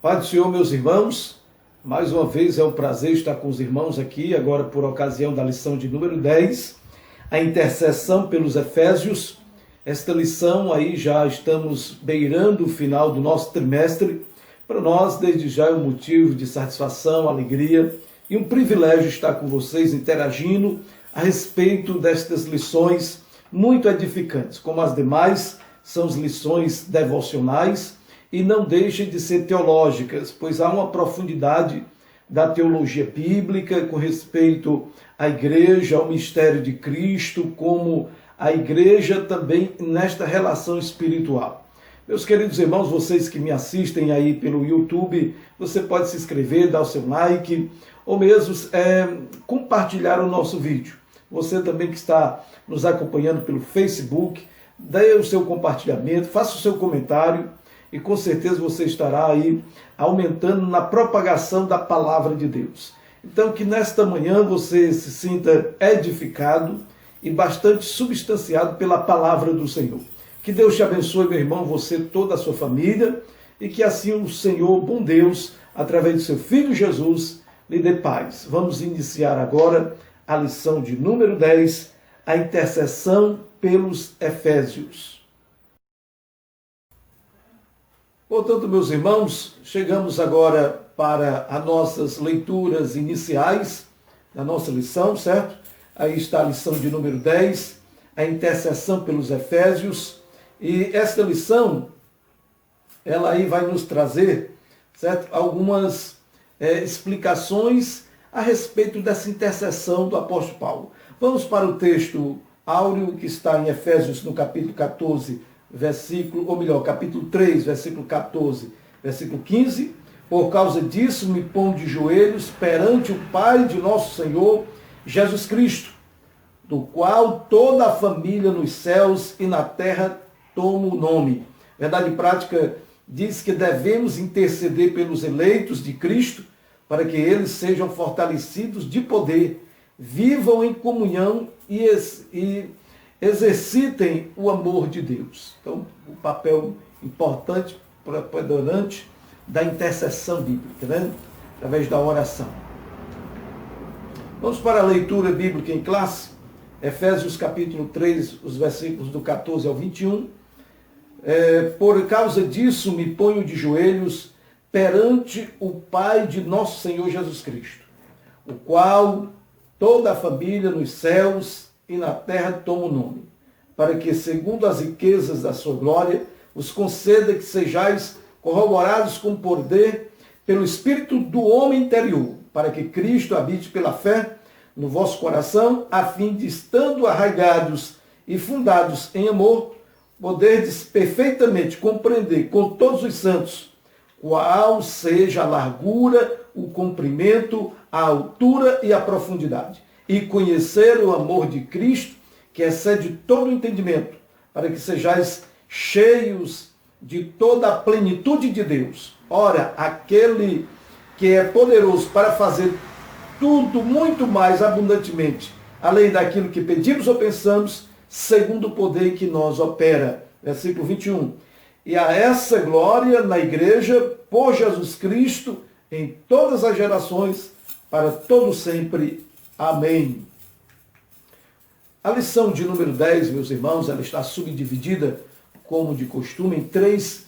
Pai do Senhor, meus irmãos, mais uma vez é um prazer estar com os irmãos aqui, agora por ocasião da lição de número 10, a intercessão pelos Efésios. Esta lição aí já estamos beirando o final do nosso trimestre. Para nós, desde já, é um motivo de satisfação, alegria e um privilégio estar com vocês interagindo a respeito destas lições muito edificantes. Como as demais, são as lições devocionais, e não deixem de ser teológicas, pois há uma profundidade da teologia bíblica com respeito à igreja, ao mistério de Cristo, como a igreja também nesta relação espiritual. Meus queridos irmãos, vocês que me assistem aí pelo YouTube, você pode se inscrever, dar o seu like, ou mesmo compartilhar o nosso vídeo. Você também que está nos acompanhando pelo Facebook, dê o seu compartilhamento, faça o seu comentário, e com certeza você estará aí aumentando na propagação da palavra de Deus. Então que nesta manhã você se sinta edificado e bastante substanciado pela palavra do Senhor. Que Deus te abençoe, meu irmão, você, toda a sua família, e que assim o Senhor, bom Deus, através do seu Filho Jesus, lhe dê paz. Vamos iniciar agora a lição de número 10, a intercessão pelos Efésios. Portanto, meus irmãos, chegamos agora para as nossas leituras iniciais da nossa lição, certo? Aí está a lição de número 10, a intercessão pelos Efésios. E esta lição, ela aí vai nos trazer, certo? Algumas explicações a respeito dessa intercessão do apóstolo Paulo. Vamos para o texto áureo que está em Efésios, no capítulo 14, capítulo 3, versículo 14, versículo 15. Por causa disso me ponho de joelhos perante o Pai de nosso Senhor Jesus Cristo, do qual toda a família nos céus e na terra toma o nome. Verdade prática diz que devemos interceder pelos eleitos de Cristo, para que eles sejam fortalecidos de poder, vivam em comunhão e exercitem o amor de Deus. Então, o papel importante, preponderante da intercessão bíblica, né? Através da oração. Vamos para a leitura bíblica em classe. Efésios capítulo 3, os versículos do 14 ao 21. Por causa disso me ponho de joelhos perante o Pai de nosso Senhor Jesus Cristo, o qual toda a família nos céus e na terra toma o nome, para que, segundo as riquezas da sua glória, os conceda que sejais corroborados com poder pelo Espírito do homem interior, para que Cristo habite pela fé no vosso coração, a fim de, estando arraigados e fundados em amor, poderdes perfeitamente compreender com todos os santos qual seja a largura, o comprimento, a altura e a profundidade, e conhecer o amor de Cristo, que excede todo o entendimento, para que sejais cheios de toda a plenitude de Deus. Ora, aquele que é poderoso para fazer tudo muito mais abundantemente, além daquilo que pedimos ou pensamos, segundo o poder que nos opera. Versículo 21. E a essa glória na igreja, por Jesus Cristo, em todas as gerações, para todo sempre. Amém. A lição de número 10, meus irmãos, ela está subdividida, como de costume, em três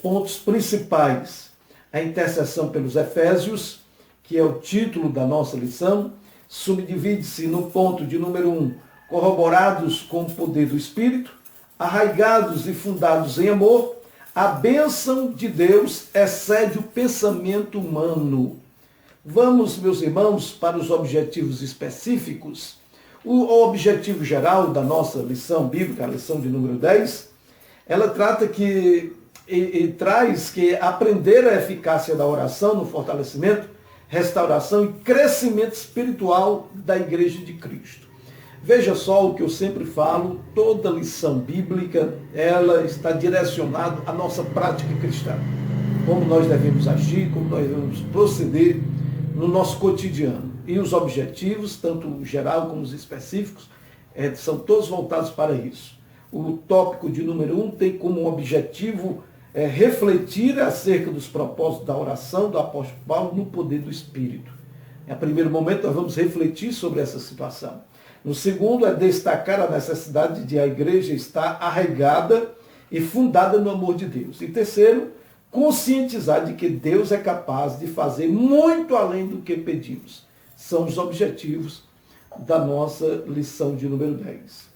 pontos principais. A intercessão pelos Efésios, que é o título da nossa lição, subdivide-se no ponto de número 1, corroborados com o poder do Espírito, arraigados e fundados em amor. A bênção de Deus excede o pensamento humano. Vamos, meus irmãos, para os objetivos específicos. O objetivo geral da nossa lição bíblica, a lição de número 10, ela trata e traz que aprender a eficácia da oração no fortalecimento, restauração e crescimento espiritual da Igreja de Cristo. Veja só o que eu sempre falo, toda lição bíblica, ela está direcionada à nossa prática cristã. Como nós devemos agir, como nós devemos proceder no nosso cotidiano. E os objetivos, tanto o geral como os específicos, são todos voltados para isso. O tópico de número 1 tem como objetivo refletir acerca dos propósitos da oração do apóstolo Paulo no poder do Espírito. Em primeiro momento, nós vamos refletir sobre essa situação. No segundo, é destacar a necessidade de a igreja estar arraigada e fundada no amor de Deus. E terceiro, conscientizar de que Deus é capaz de fazer muito além do que pedimos. São os objetivos da nossa lição de número 10.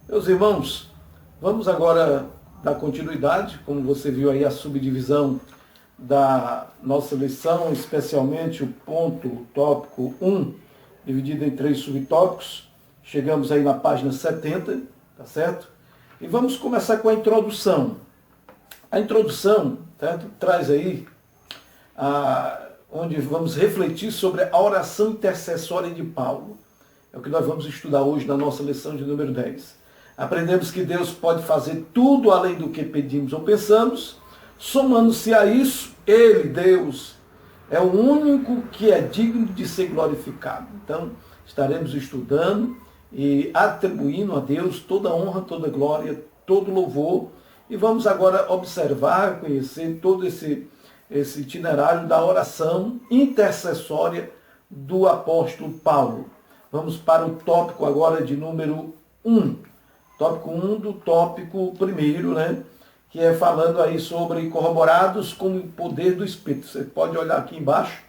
Meus irmãos, vamos agora dar continuidade, como você viu aí a subdivisão da nossa lição, especialmente o tópico 1, dividido em 3 subtópicos. Chegamos aí na página 70, tá certo? E vamos começar com a introdução. A introdução, certo? Traz aí, onde vamos refletir sobre a oração intercessória de Paulo. É o que nós vamos estudar hoje na nossa lição de número 10. Aprendemos que Deus pode fazer tudo além do que pedimos ou pensamos. Somando-se a isso, Ele, Deus, é o único que é digno de ser glorificado. Então, estaremos estudando e atribuindo a Deus toda honra, toda glória, todo louvor. E vamos agora observar, conhecer todo esse itinerário da oração intercessória do apóstolo Paulo. Vamos para o tópico agora de número 1. Tópico 1 do tópico 1, né? Que é falando aí sobre corroborados com o poder do Espírito. Você pode olhar aqui embaixo,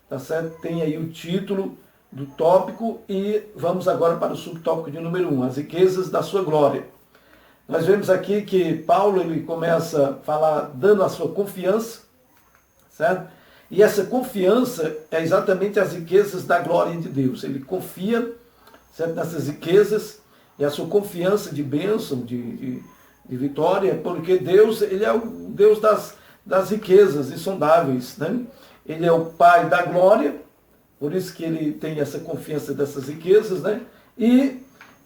tá certo? Tem aí o título do tópico e vamos agora para o subtópico de número 1, as riquezas da sua glória. Nós vemos aqui que Paulo ele começa a falar dando a sua confiança, certo? E essa confiança é exatamente as riquezas da glória de Deus. Ele confia, certo, nessas riquezas e a sua confiança de bênção, de vitória, porque Deus, ele é o Deus das riquezas insondáveis, né? Ele é o Pai da glória, por isso que ele tem essa confiança dessas riquezas, né? E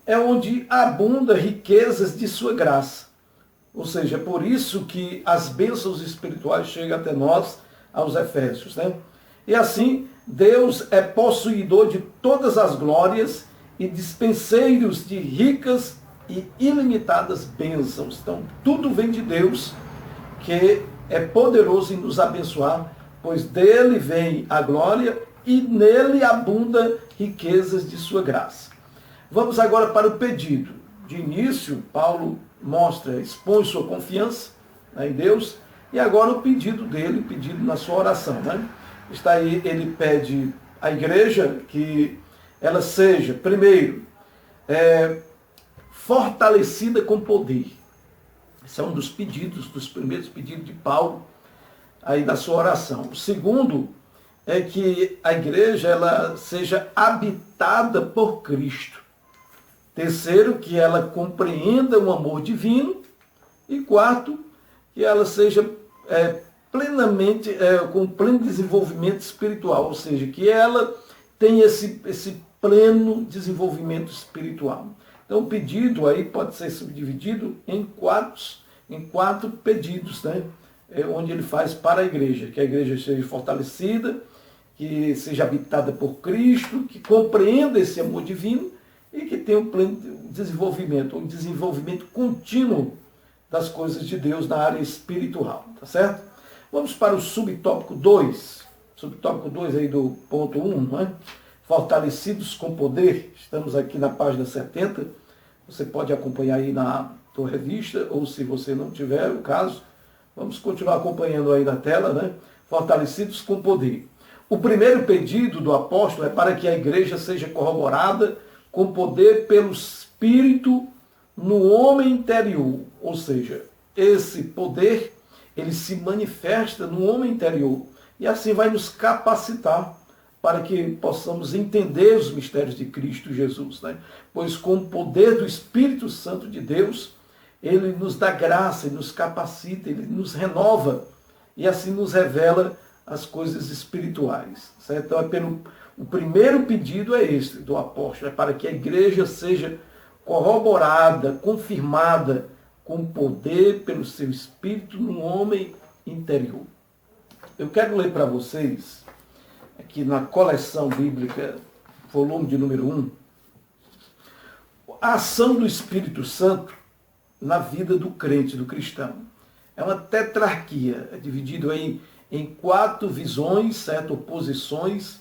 é onde abunda riquezas de sua graça. Ou seja, é por isso que as bênçãos espirituais chegam até nós, aos Efésios, né? E assim, Deus é possuidor de todas as glórias e dispenseiros de ricas e ilimitadas bênçãos. Então, tudo vem de Deus, que é poderoso em nos abençoar, pois dele vem a glória e nele abunda riquezas de sua graça. Vamos agora para o pedido. De início, Paulo expõe sua confiança, né, em Deus, e agora o pedido dele, o pedido na sua oração, né? Está aí, ele pede à igreja que ela seja, primeiro, fortalecida com poder. Esse é um dos pedidos, dos primeiros pedidos de Paulo, aí na sua oração. O segundo é que a igreja ela seja habitada por Cristo. Terceiro, que ela compreenda o amor divino. E quarto, que ela seja plenamente, com pleno desenvolvimento espiritual, ou seja, que ela tenha esse pleno desenvolvimento espiritual. Então o pedido aí pode ser subdividido em quatro pedidos, né? Onde ele faz para a igreja, que a igreja seja fortalecida, que seja habitada por Cristo, que compreenda esse amor divino e que tenha um pleno desenvolvimento, um desenvolvimento contínuo das coisas de Deus na área espiritual, tá certo? Vamos para o subtópico 2. Subtópico 2 aí do ponto 1, né? Fortalecidos com poder. Estamos aqui na página 70. Você pode acompanhar aí na tua revista, ou se você não tiver o caso, vamos continuar acompanhando aí na tela, né? Fortalecidos com poder. O primeiro pedido do apóstolo é para que a igreja seja corroborada com poder pelo Espírito no homem interior. Ou seja, esse poder, ele se manifesta no homem interior. E assim vai nos capacitar para que possamos entender os mistérios de Cristo Jesus, né? Pois com o poder do Espírito Santo de Deus, ele nos dá graça, ele nos capacita, ele nos renova e assim nos revela as coisas espirituais, certo? Então, o primeiro pedido é este do apóstolo, é para que a igreja seja corroborada, confirmada com poder pelo seu Espírito no homem interior. Eu quero ler para vocês aqui na coleção bíblica, volume de número 1, a ação do Espírito Santo na vida do crente, do cristão. É uma tetrarquia, é dividido em 4 visões, certo? Oposições,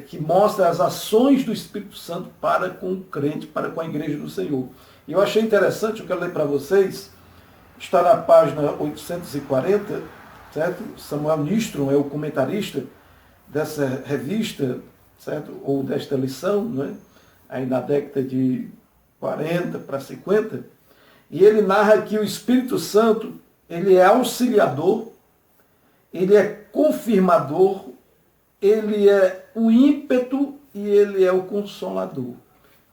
que mostra as ações do Espírito Santo para com o crente, para com a igreja do Senhor. E eu achei interessante, eu quero ler para vocês, está na página 840, certo? Samuel Nistron é o comentarista dessa revista, certo? Ou desta lição, né? Aí na década de 40 para 50, e ele narra que o Espírito Santo, ele é auxiliador, ele é confirmador, ele é o ímpeto e ele é o consolador.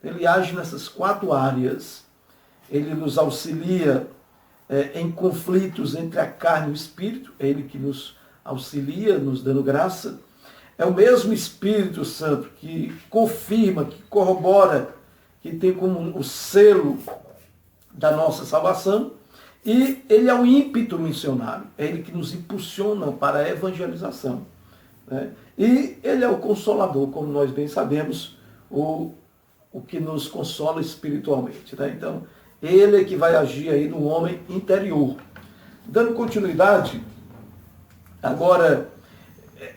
Ele age nessas 4 áreas. Ele nos auxilia em conflitos entre a carne e o espírito, é ele que nos auxilia, nos dando graça. É o mesmo Espírito Santo que confirma, que corrobora, que tem como o selo da nossa salvação. E ele é o ímpeto missionário, é ele que nos impulsiona para a evangelização, né? E ele é o consolador, como nós bem sabemos, o que nos consola espiritualmente, né? Então, ele é que vai agir aí no homem interior. Dando continuidade, agora,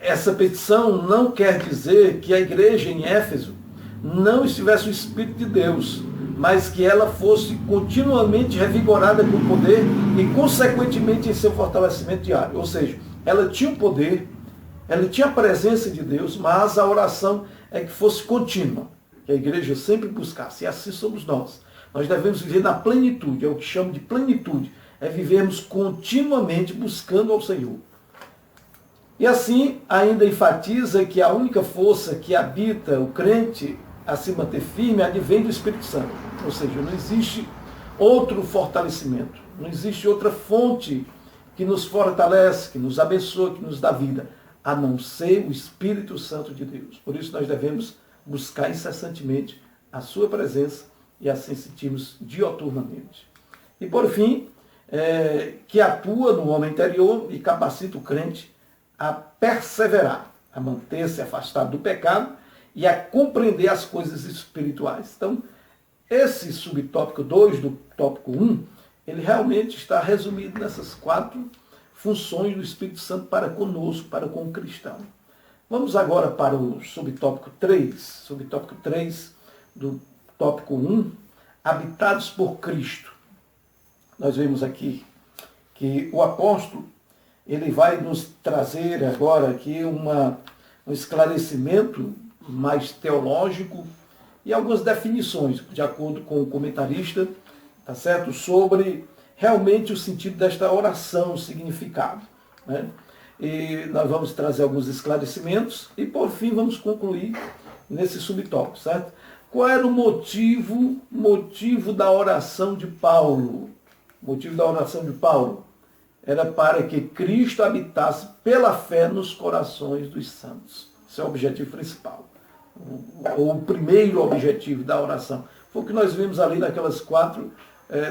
essa petição não quer dizer que a igreja em Éfeso não estivesse o Espírito de Deus, mas que ela fosse continuamente revigorada com poder e, consequentemente, em seu fortalecimento diário. Ou seja, ela tinha o poder, ela tinha a presença de Deus, mas a oração é que fosse contínua, que a igreja sempre buscasse, e assim somos nós. Nós devemos viver na plenitude, é o que chamo de plenitude, é vivermos continuamente buscando ao Senhor. E assim, ainda enfatiza que a única força que habita o crente a se manter firme advém do Espírito Santo. Ou seja, não existe outro fortalecimento, não existe outra fonte que nos fortalece, que nos abençoa, que nos dá vida, a não ser o Espírito Santo de Deus. Por isso nós devemos buscar incessantemente a sua presença e assim sentirmos dioturnamente. E por fim, que atua no homem interior e capacita o crente a perseverar, a manter-se afastado do pecado e a compreender as coisas espirituais. Então, esse subtópico 2 do tópico 1, ele realmente está resumido nessas 4 funções do Espírito Santo para conosco, para com o cristão. Vamos agora para o subtópico 3 do tópico 1, habitados por Cristo. Nós vemos aqui que o apóstolo, ele vai nos trazer agora aqui um esclarecimento mais teológico e algumas definições, de acordo com o comentarista, tá certo? Sobre realmente o sentido desta oração, o significado, né? E nós vamos trazer alguns esclarecimentos e, por fim, vamos concluir nesse subtópico, certo? Qual era o motivo da oração de Paulo? O motivo da oração de Paulo era para que Cristo habitasse pela fé nos corações dos santos. Esse é o objetivo principal. Ou o primeiro objetivo da oração. Foi o que nós vimos ali naquelas 4,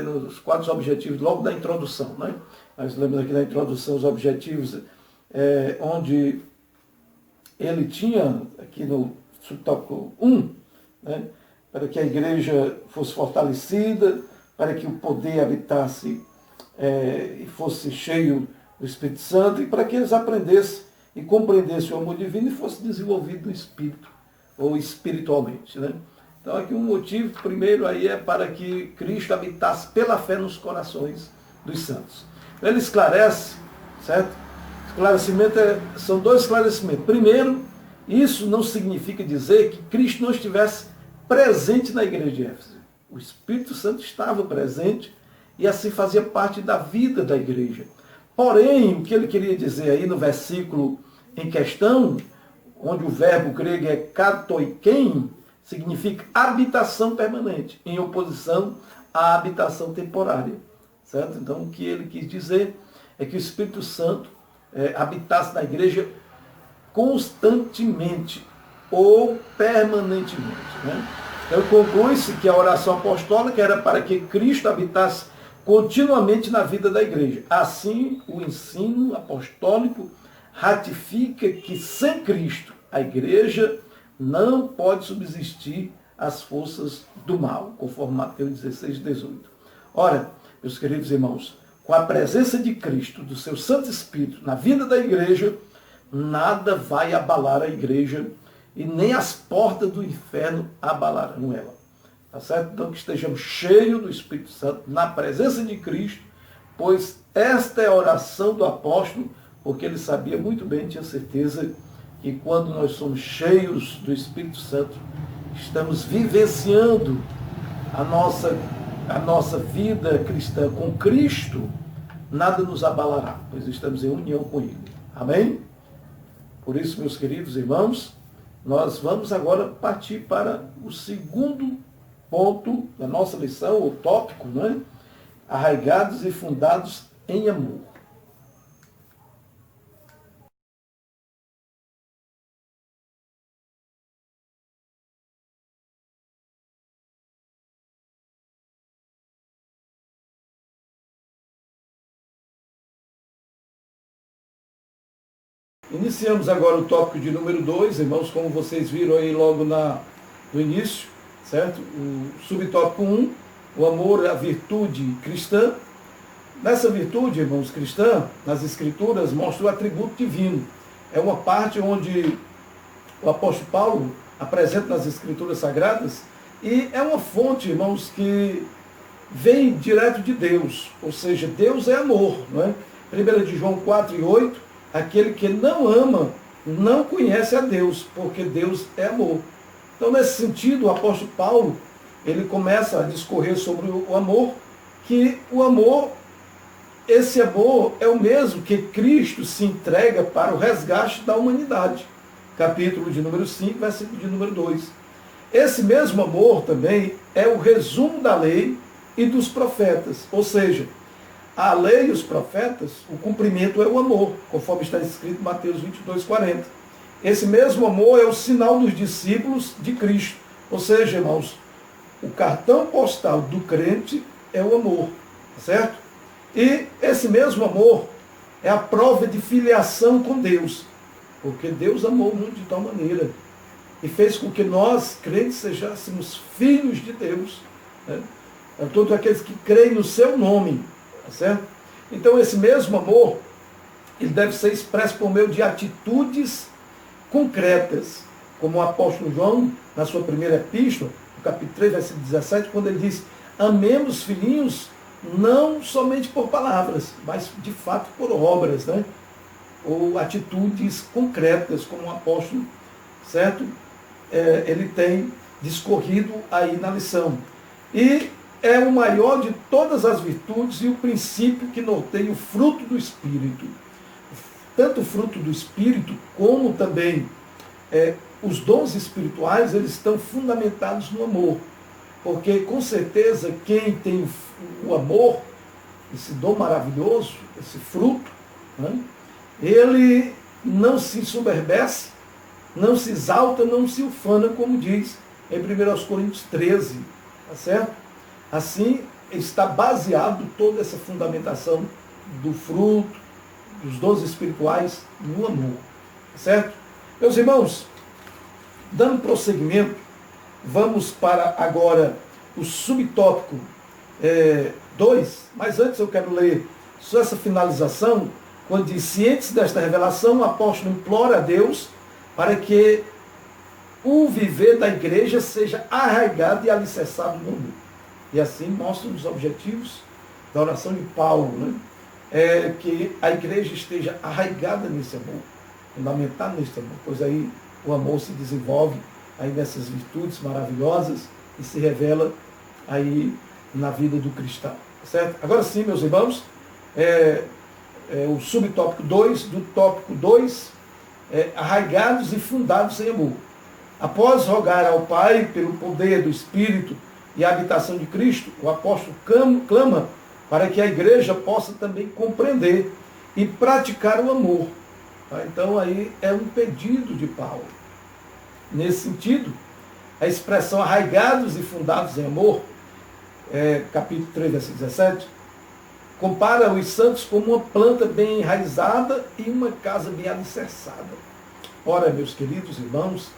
nos 4 objetivos, logo da introdução, né? Nós lemos aqui na introdução os objetivos, onde ele tinha, aqui no subtópico 1, né? Para que a igreja fosse fortalecida, para que o poder habitasse e fosse cheio do Espírito Santo, e para que eles aprendessem e compreendessem o amor divino e fosse desenvolvido no Espírito, ou espiritualmente, né? Então aqui um motivo, primeiro aí, é para que Cristo habitasse pela fé nos corações dos santos. Ele esclarece, certo? Esclarecimento são 2 esclarecimentos. Primeiro, isso não significa dizer que Cristo não estivesse presente na igreja de Éfeso. O Espírito Santo estava presente e assim fazia parte da vida da igreja. Porém, o que ele queria dizer aí no versículo em questão, onde o verbo grego é katoiken, significa habitação permanente, em oposição à habitação temporária. Certo? Então, o que ele quis dizer é que o Espírito Santo habitasse na igreja constantemente ou permanentemente, né? Então, conclui-se que a oração apostólica era para que Cristo habitasse continuamente na vida da igreja. Assim, o ensino apostólico ratifica que sem Cristo a igreja não pode subsistir às forças do mal, conforme Mateus 16, 18. Ora, meus queridos irmãos, com a presença de Cristo, do seu Santo Espírito, na vida da igreja, nada vai abalar a igreja e nem as portas do inferno abalarão ela. Tá certo? Então que estejamos cheios do Espírito Santo, na presença de Cristo, pois esta é a oração do apóstolo, porque ele sabia muito bem, tinha certeza, que quando nós somos cheios do Espírito Santo, estamos vivenciando a nossa vida cristã com Cristo, nada nos abalará, pois estamos em união com Ele. Amém? Por isso, meus queridos irmãos, nós vamos agora partir para o segundo ponto da nossa lição, o tópico, não é? Arraigados e fundados em amor. Iniciamos agora o tópico de número 2, irmãos, como vocês viram aí logo no início, certo? O subtópico 1, o amor à virtude cristã. Nessa virtude, irmãos, cristã, nas Escrituras, mostra o atributo divino. É uma parte onde o apóstolo Paulo apresenta nas Escrituras Sagradas e é uma fonte, irmãos, que vem direto de Deus, ou seja, Deus é amor, não é? 1 de João 4 e 8, aquele que não ama não conhece a Deus, porque Deus é amor. Então, nesse sentido, o apóstolo Paulo, ele começa a discorrer sobre o amor, que o amor, esse amor é o mesmo que Cristo se entrega para o resgate da humanidade. Capítulo de número 5, versículo de número 2. Esse mesmo amor também é o resumo da lei e dos profetas, ou seja, a lei e os profetas, o cumprimento é o amor, conforme está escrito em Mateus 22, 40. Esse mesmo amor é o sinal dos discípulos de Cristo. Ou seja, irmãos, o cartão postal do crente é o amor, certo? E esse mesmo amor é a prova de filiação com Deus, porque Deus amou o mundo de tal maneira e fez com que nós, crentes, sejamos filhos de Deus, né? Todos aqueles que creem no seu nome. Certo? Então esse mesmo amor, ele deve ser expresso por meio de atitudes concretas, como o apóstolo João, na sua primeira epístola, no capítulo 3, versículo 17, quando ele diz: amemos, filhinhos, não somente por palavras, mas de fato por obras, né? Ou atitudes concretas, como o apóstolo, certo? Ele tem discorrido aí na lição. E é o maior de todas as virtudes e o princípio que norteia o fruto do Espírito. Tanto o fruto do Espírito, como também os dons espirituais, eles estão fundamentados no amor. Porque, com certeza, quem tem o amor, esse dom maravilhoso, esse fruto, né, ele não se ensoberbece, não se exalta, não se ufana, como diz em 1 Coríntios 13, tá certo? Assim, está baseado toda essa fundamentação do fruto, dos dons espirituais, no amor. Certo? Meus irmãos, dando prosseguimento, vamos para agora o subtópico 2, mas antes eu quero ler só essa finalização, quando diz: cientes desta revelação, o apóstolo implora a Deus para que o viver da igreja seja arraigado e alicerçado no amor. E assim mostra os objetivos da oração de Paulo, né? Que a igreja esteja arraigada nesse amor, fundamentada nesse amor, pois aí o amor se desenvolve aí nessas virtudes maravilhosas e se revela aí na vida do cristão, certo? Agora sim, meus irmãos, o subtópico 2, do tópico 2, arraigados e fundados em amor. Após rogar ao Pai pelo poder do Espírito e a habitação de Cristo, o apóstolo clama para que a igreja possa também compreender e praticar o amor. Tá? Então aí é um pedido de Paulo. Nesse sentido, a expressão arraigados e fundados em amor, capítulo 3, versículo 17, compara os santos como uma planta bem enraizada e uma casa bem alicerçada. Ora, meus queridos irmãos,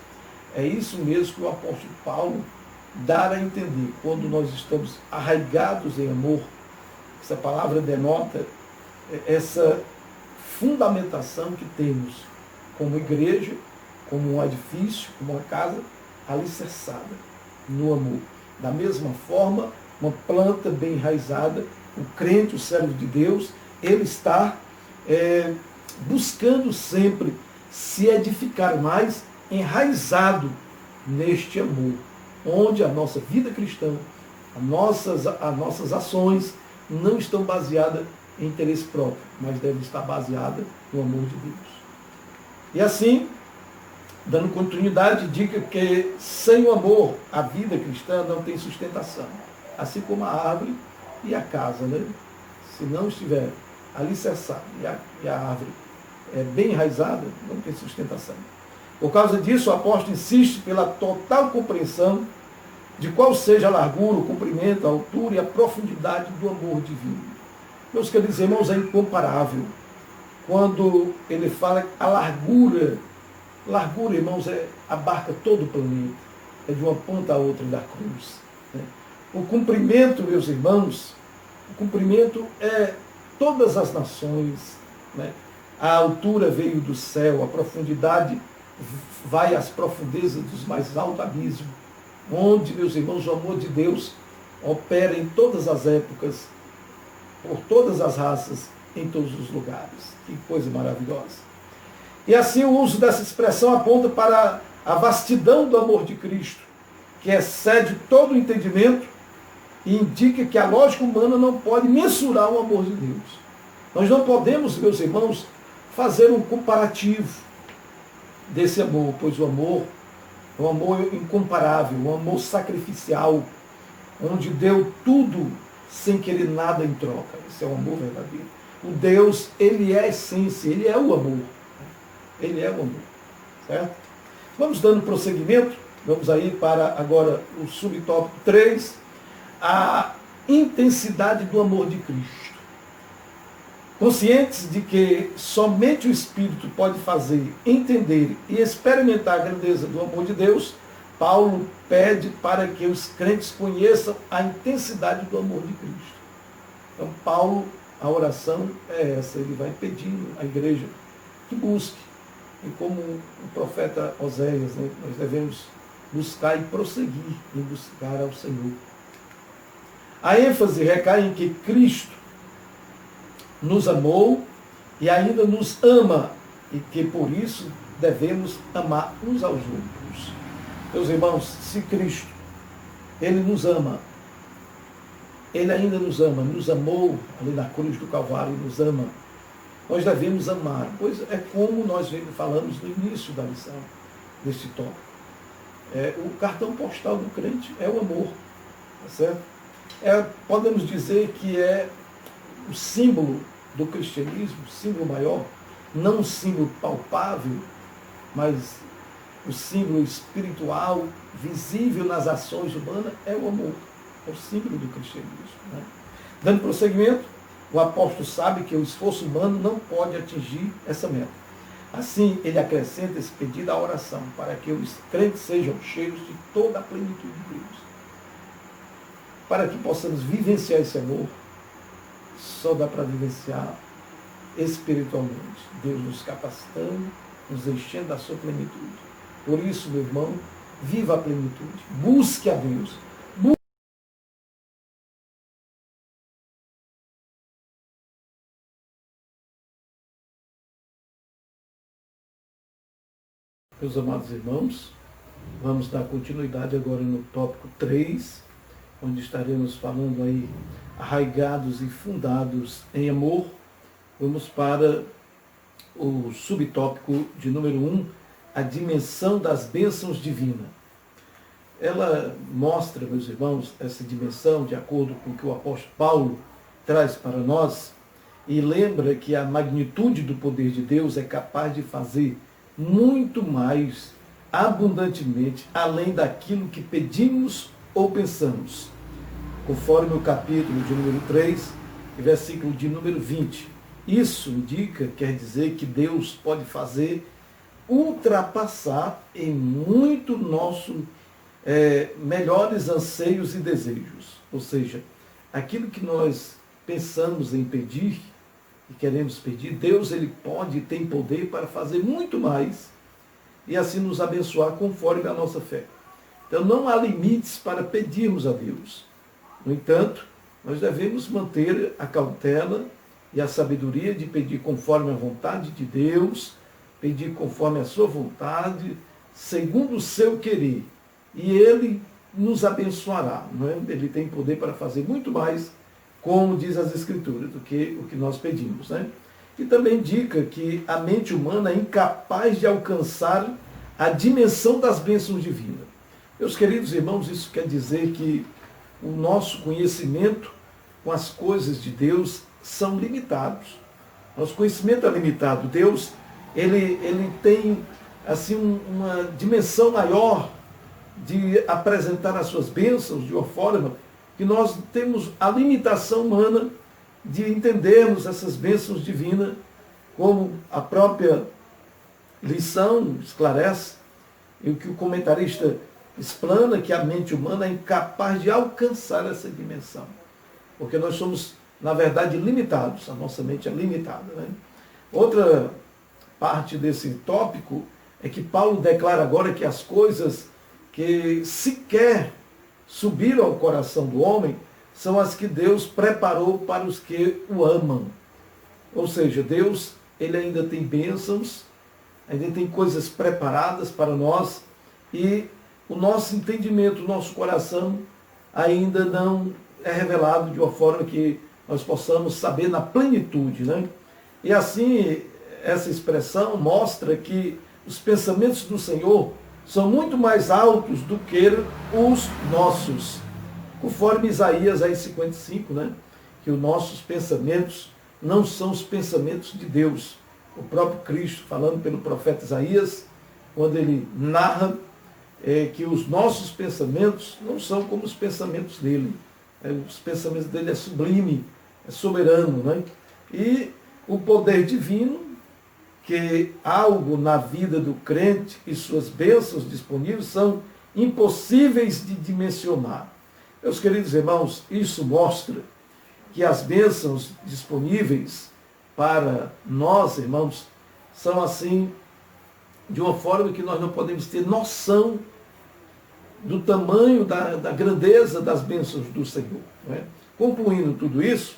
é isso mesmo que o apóstolo Paulo dá a entender. Quando nós estamos arraigados em amor, essa palavra denota essa fundamentação que temos como igreja, como um edifício, como uma casa alicerçada no amor. Da mesma forma, uma planta bem enraizada, o crente, o servo de Deus, ele está buscando sempre se edificar mais, enraizado neste amor, onde a nossa vida cristã, as nossas ações não estão baseadas em interesse próprio, mas devem estar baseadas no amor de Deus. E assim, dando continuidade, diga que sem o amor, a vida cristã não tem sustentação. Assim como a árvore e a casa, né? Se não estiver alicerçada e a árvore bem enraizada, não tem sustentação. Por causa disso, o apóstolo insiste pela total compreensão de qual seja a largura, o comprimento, a altura e a profundidade do amor divino. Meus queridos irmãos, é incomparável. Quando ele fala a largura, irmãos, abarca todo o planeta, é de uma ponta a outra da cruz. Né? O comprimento, meus irmãos, o comprimento é todas as nações, né? A altura veio do céu, a profundidade vai às profundezas dos mais altos abismos, onde, meus irmãos, o amor de Deus opera em todas as épocas, por todas as raças, em todos os lugares. Que coisa maravilhosa. E assim o uso dessa expressão aponta para a vastidão do amor de Cristo, que excede todo o entendimento e indica que a lógica humana não pode mensurar o amor de Deus. Nós não podemos, meus irmãos, fazer um comparativo desse amor, pois o amor é um amor incomparável, um amor sacrificial, onde deu tudo sem querer nada em troca. Esse é o amor verdadeiro. O Deus, ele é a essência, ele é o amor. Ele é o amor. Certo? Vamos dando prosseguimento. Vamos aí para agora o subtópico 3, a intensidade do amor de Cristo. Conscientes de que somente o Espírito pode fazer, entender e experimentar a grandeza do amor de Deus, Paulo pede para que os crentes conheçam a intensidade do amor de Cristo. Então, Paulo, a oração é essa, ele vai pedindo à igreja que busque. E como o profeta Oséias, né, nós devemos buscar e prosseguir em buscar ao Senhor. A ênfase recai em que Cristo nos amou e ainda nos ama, e que por isso devemos amar uns aos outros. Meus irmãos, se Cristo, ele nos ama, ele ainda nos ama, nos amou ali na cruz do Calvário, nos ama, nós devemos amar, pois é como nós falamos no início da lição, deste tópico. O cartão postal do crente é o amor, tá certo? Podemos dizer que é o símbolo do cristianismo, o símbolo maior, não um símbolo palpável, mas o símbolo espiritual, visível nas ações humanas, é o amor, é o símbolo do cristianismo. Né? Dando prosseguimento, o apóstolo sabe que o esforço humano não pode atingir essa meta. Assim, ele acrescenta esse pedido à oração, para que os crentes sejam cheios de toda a plenitude de Deus. Para que possamos vivenciar esse amor, só dá para vivenciar espiritualmente. Deus nos capacitando, nos enchendo da sua plenitude. Por isso, meu irmão, viva a plenitude. Busque a Deus. Meus amados irmãos, vamos dar continuidade agora no tópico 3, onde estaremos falando aí arraigados e fundados em amor. Vamos para o subtópico de número 1, a dimensão das bênçãos divinas. Ela mostra, meus irmãos, essa dimensão de acordo com o que o apóstolo Paulo traz para nós e lembra que a magnitude do poder de Deus é capaz de fazer muito mais abundantemente além daquilo que pedimos ou pensamos. Conforme o capítulo de número 3, e versículo de número 20. Isso indica, quer dizer que Deus pode fazer ultrapassar em muito nossos melhores anseios e desejos. Ou seja, aquilo que nós pensamos em pedir e queremos pedir, Deus ele pode e tem poder para fazer muito mais e assim nos abençoar conforme a nossa fé. Então não há limites para pedirmos a Deus. No entanto, nós devemos manter a cautela e a sabedoria de pedir conforme a vontade de Deus, pedir conforme a sua vontade, segundo o seu querer. E Ele nos abençoará. Não é? Ele tem poder para fazer muito mais, como diz as Escrituras, do que o que nós pedimos. Né? E também indica que a mente humana é incapaz de alcançar a dimensão das bênçãos divinas. Meus queridos irmãos, isso quer dizer que o nosso conhecimento com as coisas de Deus são limitados. Nosso conhecimento é limitado. Deus, ele tem assim uma dimensão maior de apresentar as suas bênçãos de uma forma que nós temos a limitação humana de entendermos essas bênçãos divinas, como a própria lição esclarece, e o que o comentarista explana, que a mente humana é incapaz de alcançar essa dimensão. Porque nós somos, na verdade, limitados, a nossa mente é limitada. Né? Outra parte desse tópico é que Paulo declara agora que as coisas que sequer subiram ao coração do homem são as que Deus preparou para os que o amam. Ou seja, Deus ele ainda tem bênçãos, ainda tem coisas preparadas para nós e o nosso entendimento, o nosso coração ainda não é revelado de uma forma que nós possamos saber na plenitude. Né? E assim, essa expressão mostra que os pensamentos do Senhor são muito mais altos do que os nossos. Conforme Isaías aí 55, né? Que os nossos pensamentos não são os pensamentos de Deus. O próprio Cristo, falando pelo profeta Isaías, quando ele narra que os nossos pensamentos não são como os pensamentos dele. Os pensamentos dele é sublime, é soberano. Né? E o poder divino, que algo na vida do crente e suas bênçãos disponíveis são impossíveis de dimensionar. Meus queridos irmãos, isso mostra que as bênçãos disponíveis para nós, irmãos, são assim, de uma forma que nós não podemos ter noção do tamanho, da grandeza das bênçãos do Senhor. Não é? Concluindo tudo isso,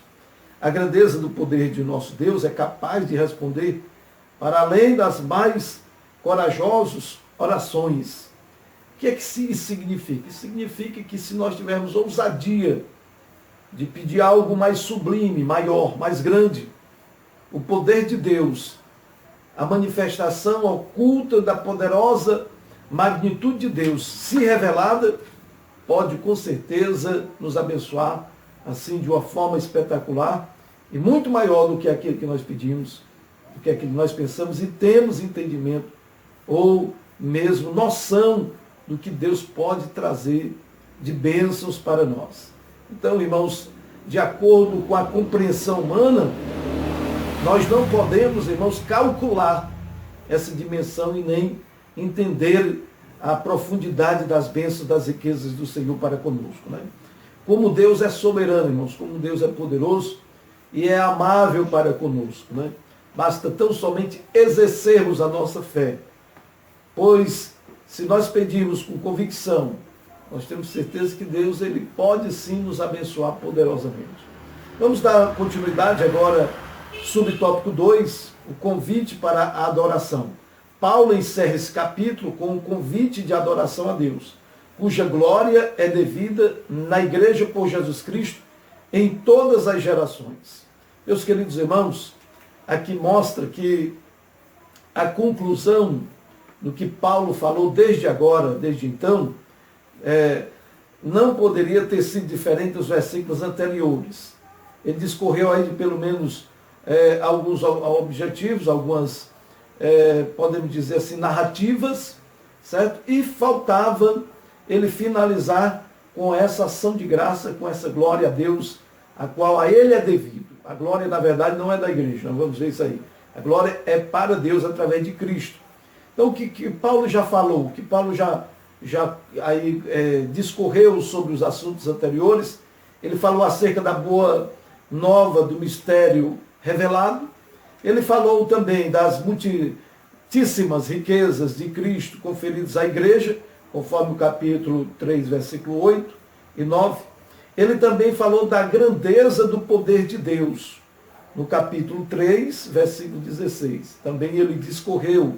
a grandeza do poder de nosso Deus é capaz de responder para além das mais corajosas orações. O que é que isso significa? Isso significa que se nós tivermos ousadia de pedir algo mais sublime, maior, mais grande, o poder de Deus, a manifestação oculta da poderosa magnitude de Deus, se revelada, pode com certeza nos abençoar assim de uma forma espetacular e muito maior do que aquilo que nós pedimos, do que aquilo que nós pensamos e temos entendimento ou mesmo noção do que Deus pode trazer de bênçãos para nós. Então, irmãos, de acordo com a compreensão humana, nós não podemos, irmãos, calcular essa dimensão e nem entender a profundidade das bênçãos, das riquezas do Senhor para conosco. Né? Como Deus é soberano, irmãos, como Deus é poderoso e é amável para conosco. Né? Basta tão somente exercermos a nossa fé, pois se nós pedirmos com convicção, nós temos certeza que Deus ele pode sim nos abençoar poderosamente. Vamos dar continuidade agora, subtópico 2, o convite para a adoração. Paulo encerra esse capítulo com um convite de adoração a Deus, cuja glória é devida na igreja por Jesus Cristo em todas as gerações. Meus queridos irmãos, aqui mostra que a conclusão do que Paulo falou desde agora, desde então, não poderia ter sido diferente dos versículos anteriores. Ele discorreu aí de pelo menos alguns objetivos, algumas, podemos dizer assim, narrativas, certo? E faltava ele finalizar com essa ação de graça, com essa glória a Deus, a qual a ele é devido. A glória, na verdade, não é da igreja, nós vamos ver isso aí. A glória é para Deus através de Cristo. Então, o que Paulo já falou, que Paulo já discorreu sobre os assuntos anteriores, ele falou acerca da boa nova do mistério revelado, ele falou também das muitíssimas riquezas de Cristo conferidas à igreja, conforme o capítulo 3, versículo 8 e 9. Ele também falou da grandeza do poder de Deus, no capítulo 3, versículo 16. Também ele discorreu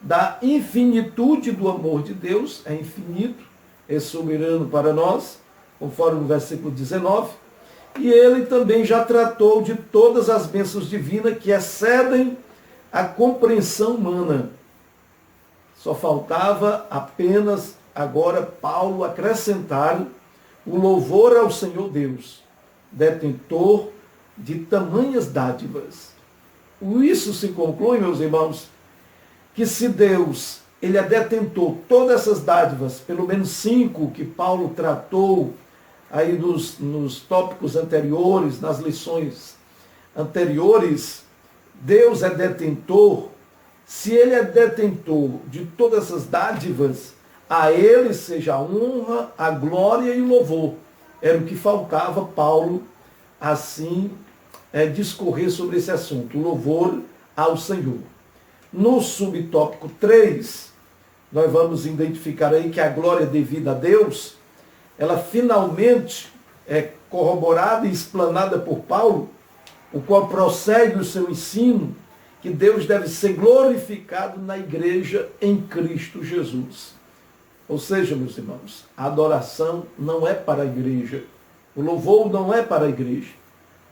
da infinitude do amor de Deus, é infinito, é soberano para nós, conforme o versículo 19. E ele também já tratou de todas as bênçãos divinas que excedem a compreensão humana. Só faltava apenas agora Paulo acrescentar o louvor ao Senhor Deus, detentor de tamanhas dádivas. Isso se conclui, meus irmãos, que se Deus ele é detentor de todas essas dádivas, pelo menos 5 que Paulo tratou aí nos tópicos anteriores, nas lições anteriores, Deus é detentor. Se ele é detentor de todas essas dádivas, a ele seja a honra, a glória e o louvor. Era o que faltava Paulo, assim, discorrer sobre esse assunto, o louvor ao Senhor. No subtópico 3, nós vamos identificar aí que a glória devida a Deus, ela finalmente é corroborada e explanada por Paulo, o qual prossegue o seu ensino, que Deus deve ser glorificado na igreja em Cristo Jesus. Ou seja, meus irmãos, a adoração não é para a igreja, o louvor não é para a igreja,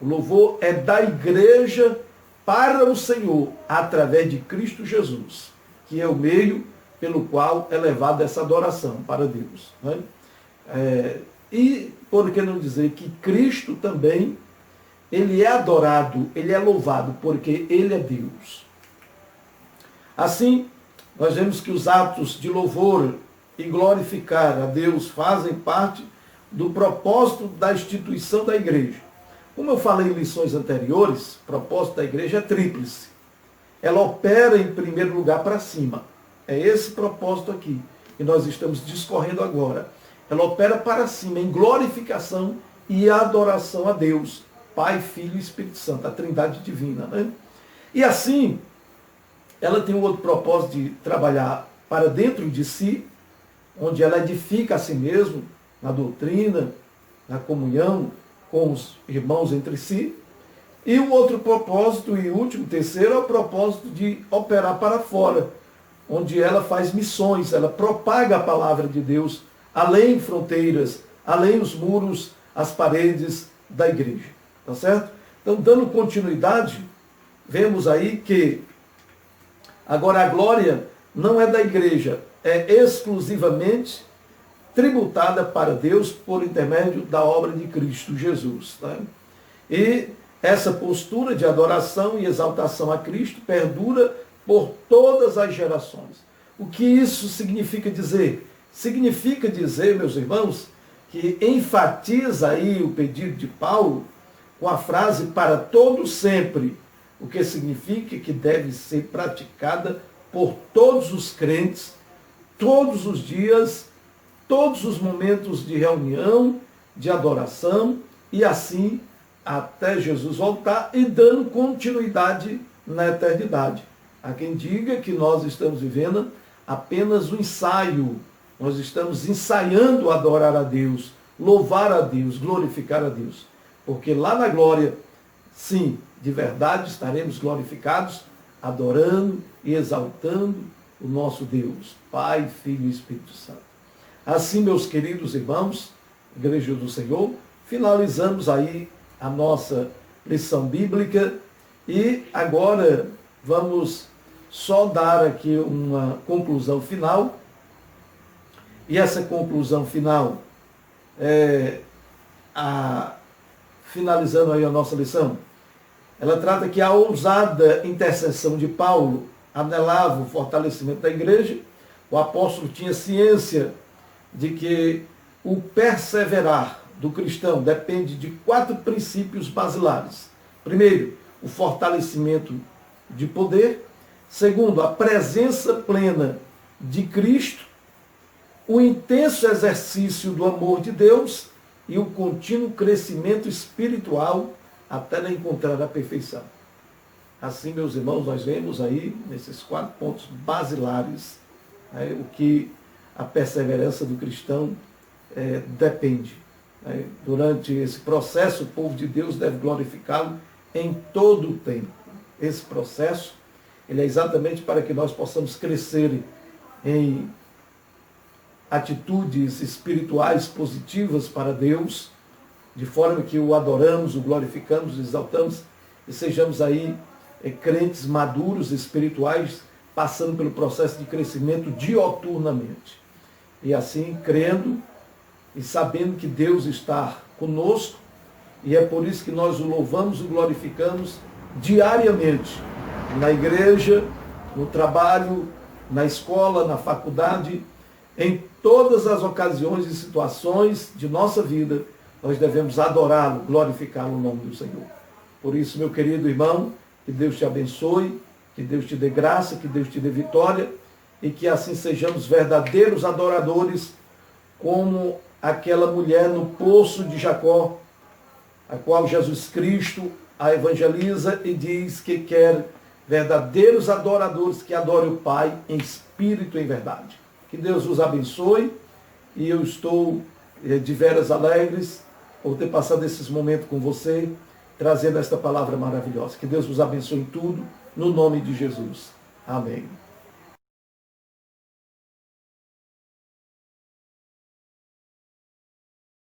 o louvor é da igreja para o Senhor, através de Cristo Jesus, que é o meio pelo qual é levada essa adoração para Deus. Né? E por que não dizer que Cristo também, ele é adorado, ele é louvado, porque ele é Deus. Assim, nós vemos que os atos de louvor e glorificar a Deus fazem parte do propósito da instituição da igreja. Como eu falei em lições anteriores, o propósito da igreja é tríplice. Ela opera em primeiro lugar para cima. É esse propósito aqui que nós estamos discorrendo agora. Ela opera para cima em glorificação e adoração a Deus, Pai, Filho e Espírito Santo, a Trindade divina. Né? E assim, ela tem um outro propósito de trabalhar para dentro de si, onde ela edifica a si mesma, na doutrina, na comunhão com os irmãos entre si. E o outro propósito, e último, terceiro, é o propósito de operar para fora, onde ela faz missões, ela propaga a palavra de Deus além fronteiras, além os muros, as paredes da igreja. Tá certo? Então, dando continuidade, vemos aí que agora a glória não é da igreja, é exclusivamente tributada para Deus por intermédio da obra de Cristo Jesus. Tá? E essa postura de adoração e exaltação a Cristo perdura por todas as gerações. O que isso significa dizer? Significa dizer, meus irmãos, que enfatiza aí o pedido de Paulo com a frase para todo sempre, o que significa que deve ser praticada por todos os crentes, todos os dias, todos os momentos de reunião, de adoração, e assim até Jesus voltar e dando continuidade na eternidade. Há quem diga que nós estamos vivendo apenas um ensaio, nós estamos ensaiando adorar a Deus, louvar a Deus, glorificar a Deus. Porque lá na glória, sim, de verdade estaremos glorificados, adorando e exaltando o nosso Deus, Pai, Filho e Espírito Santo. Assim, meus queridos irmãos, Igreja do Senhor, finalizamos aí a nossa lição bíblica e agora vamos só dar aqui uma conclusão final. E essa conclusão final, finalizando aí a nossa lição, ela trata que a ousada intercessão de Paulo anelava o fortalecimento da igreja. O apóstolo tinha ciência de que o perseverar do cristão depende de 4 princípios basilares, Primeiro, o fortalecimento de poder. Segundo, a presença plena de Cristo. O intenso exercício do amor de Deus e o contínuo crescimento espiritual até encontrar a perfeição. Assim, meus irmãos, nós vemos aí, nesses 4 pontos basilares, o que a perseverança do cristão depende. Durante esse processo, o povo de Deus deve glorificá-lo em todo o tempo. Esse processo, ele é exatamente para que nós possamos crescer em atitudes espirituais positivas para Deus, de forma que o adoramos, o glorificamos, o exaltamos e sejamos aí crentes maduros espirituais, passando pelo processo de crescimento dioturnamente. E assim, crendo e sabendo que Deus está conosco, e é por isso que nós o louvamos, o glorificamos diariamente, na igreja, no trabalho, na escola, na faculdade, em todas as ocasiões e situações de nossa vida, nós devemos adorá-lo, glorificar o nome do Senhor. Por isso, meu querido irmão, que Deus te abençoe, que Deus te dê graça, que Deus te dê vitória, e que assim sejamos verdadeiros adoradores, como aquela mulher no poço de Jacó, a qual Jesus Cristo a evangeliza e diz que quer verdadeiros adoradores que adorem o Pai em espírito e em verdade. Que Deus os abençoe, e eu estou de veras alegres por ter passado esses momentos com você, trazendo esta palavra maravilhosa. Que Deus vos abençoe em tudo, no nome de Jesus. Amém.